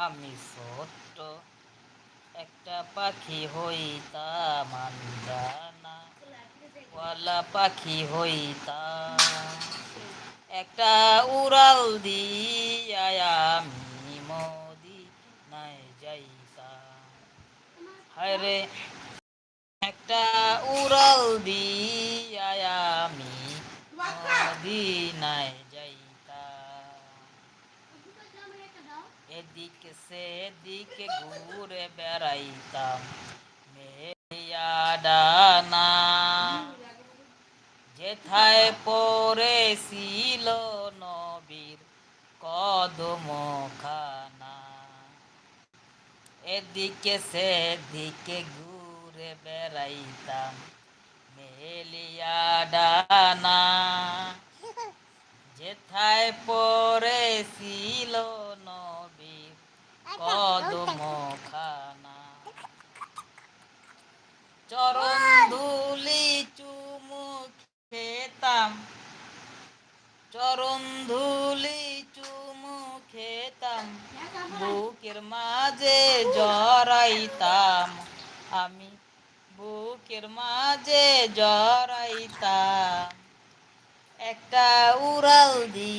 আমি ছোট্ট একটা পাখি হইতাম, আঞ্জানা ওয়ালা পাখি হইতাম। একটা উড়াল দিয়া আমি মদিনায় যাইতাম। হায় রে, একটা উড়াল দিয়া আমি মদিনায় যাইতাম। এদিকে সেদিকে ঘুরে বেড়াইতাম মেলিয়া ডানা, যেথায় পড়েছিল নবীর কদম খানা। এদিকে সেদিকে ঘুরে বেড়াইতাম মেলিয়া ডানা, যেথায় পড়েছিল নবীর কদম খানা। চরণ ধুলি চুমু খেতাম, চরণ ধুলি চুমু খেতাম, বুকের মাঝে জড়াইতাম আমি, বুকের মাঝে জড়াইতাম। একটা উড়াল দি